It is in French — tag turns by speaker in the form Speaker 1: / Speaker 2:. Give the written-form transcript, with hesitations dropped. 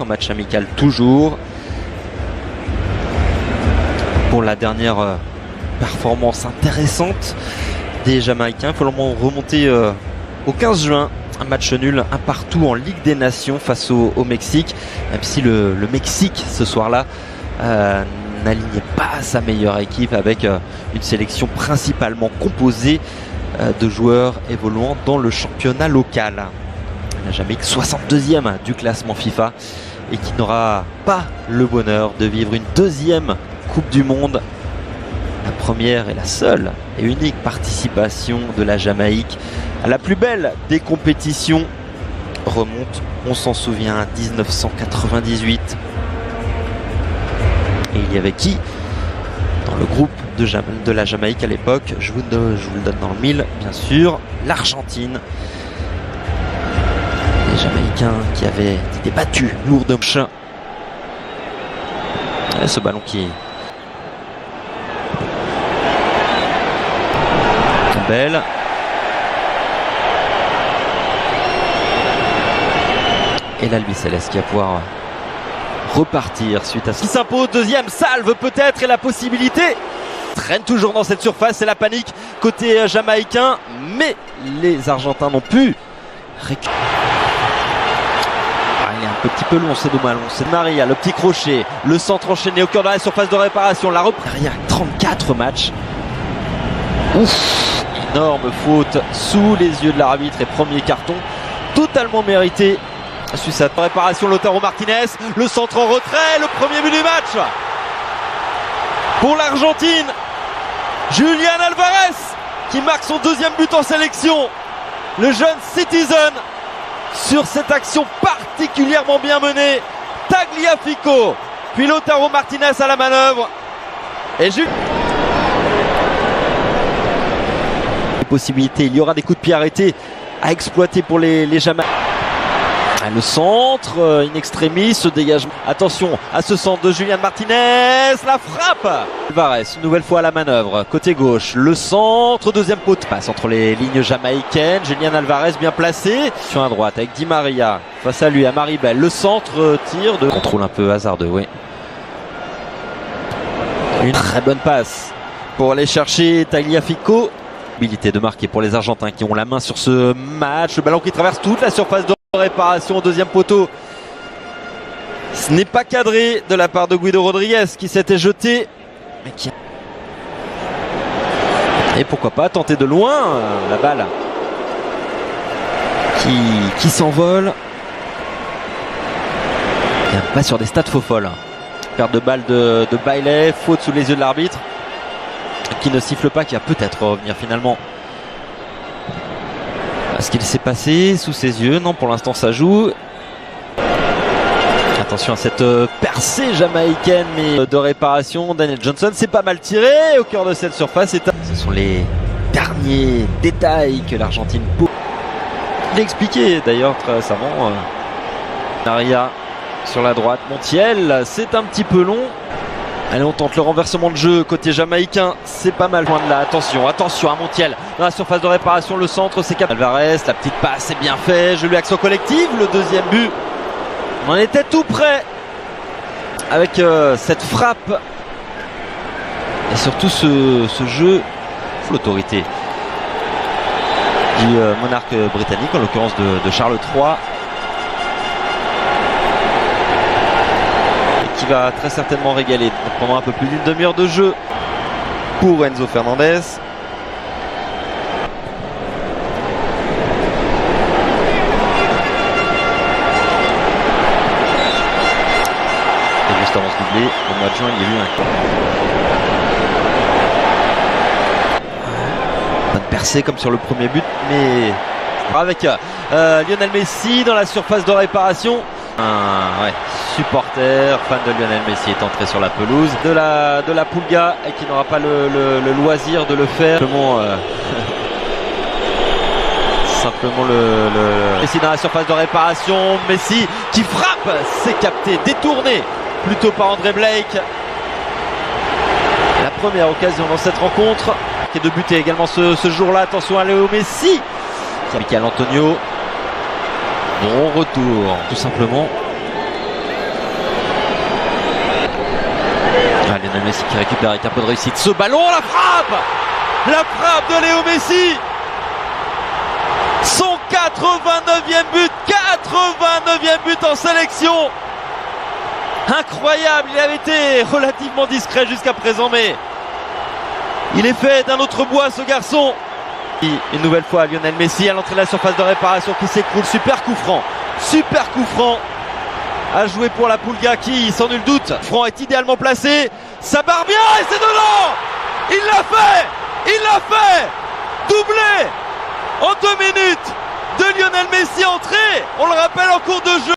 Speaker 1: en match amical toujours. Pour la dernière performance intéressante des Jamaïcains, il faut remonter au 15 juin. Un match nul, un partout en Ligue des Nations face au Mexique, même si le Mexique ce soir-là n'alignait pas sa meilleure équipe avec une sélection principalement composée de joueurs évoluant dans le championnat local. La Jamaïque 62e du classement FIFA et qui n'aura pas le bonheur de vivre une deuxième Coupe du Monde. La première et la seule et unique participation de la Jamaïque à la plus belle des compétitions remonte, on s'en souvient, à 1998. Et il y avait qui dans le groupe de la Jamaïque à l'époque? Je vous le donne dans le mille, bien sûr. L'Argentine. Les Jamaïcains qui avaient été battus lourdement. Et ce ballon qui est belle. Et l'Albi Céleste qui va pouvoir repartir suite à ce qui s'impose. Deuxième salve peut-être et la possibilité traîne toujours dans cette surface. C'est la panique côté jamaïcain, mais les Argentins n'ont pu récupérer. Il est un petit peu long, c'est dommage. C'est Maria, le petit crochet, le centre enchaîné au cœur de la surface de réparation. La reprise. Il y a 34 matchs. Ouf, énorme faute sous les yeux de l'arbitre et premier carton totalement mérité. Suisse à réparation, Lautaro Martinez, le centre en retrait, le premier but du match pour l'Argentine. Julián Álvarez qui marque son deuxième but en sélection. Le jeune Citizen sur cette action particulièrement bien menée. Tagliafico, puis Lautaro Martinez à la manœuvre. Et possibilités, il y aura des coups de pied arrêtés à exploiter pour les Jamaïcains. Le centre, in extremis, ce dégagement. Attention à ce centre de Julián Martinez, la frappe. Álvarez, une nouvelle fois à la manœuvre, côté gauche, le centre, deuxième poteau. Passe entre les lignes jamaïcaines, Julián Álvarez bien placé. Sur la droite avec Di Maria, face à lui, à Maribel, le centre, tir de... Contrôle un peu hasardeux, oui. Une très bonne passe pour aller chercher Tagliafico. Habilité de marquer pour les Argentins qui ont la main sur ce match. Le ballon qui traverse toute la surface de réparation au deuxième poteau. Ce n'est pas cadré de la part de Guido Rodriguez qui s'était jeté. Mais qui... Et pourquoi pas tenter de loin la balle qui s'envole. Pas sur des stats faux folles. Perte de balle de Bailey, faute sous les yeux de l'arbitre qui ne siffle pas, qui va peut-être revenir finalement. Ce qu'il s'est passé sous ses yeux, non, pour l'instant ça joue. Attention à cette percée jamaïcaine mais de réparation. Daniel Johnson, c'est pas mal tiré au cœur de cette surface. Ce sont les derniers détails que l'Argentine peut. Il l'a expliqué d'ailleurs très récemment. Maria sur la droite, Montiel, c'est un petit peu long. Allez, on tente le renversement de jeu côté jamaïcain, c'est pas mal loin de là. Attention à Montiel dans la surface de réparation, le centre c'est Álvarez, la petite passe c'est bien fait, je lui action collective, le deuxième but. On en était tout près avec cette frappe et surtout ce jeu, l'autorité du monarque britannique, en l'occurrence de Charles III. Qui va très certainement régaler pendant un peu plus d'une demi-heure de jeu pour Enzo Fernandez. Et juste avant ce doublé, au mois de juin, il y a eu un coup. Pas de percée comme sur le premier but, mais avec Lionel Messi dans la surface de réparation. Ouais, supporter, fan de Lionel Messi est entré sur la pelouse de la Pulga et qui n'aura pas le loisir de le faire. Simplement Messi dans la surface de réparation. Messi qui frappe, c'est capté, détourné plutôt par André Blake. La première occasion dans cette rencontre qui est de buter également ce jour-là. Attention à Léo Messi. Michael Antonio. Bon retour, tout simplement. Messi qui récupère avec un peu de réussite ce ballon, la frappe de Léo Messi, son 89e but, 89e but en sélection. Incroyable, il avait été relativement discret jusqu'à présent, mais il est fait d'un autre bois ce garçon. Une nouvelle fois Lionel Messi à l'entrée de la surface de réparation qui s'écroule, super coup franc à jouer pour la Pulga qui, sans nul doute, Franc est idéalement placé, ça barre bien et c'est dedans. Il l'a fait, doublé en 2 minutes de Lionel Messi, entré, on le rappelle, en cours de jeu.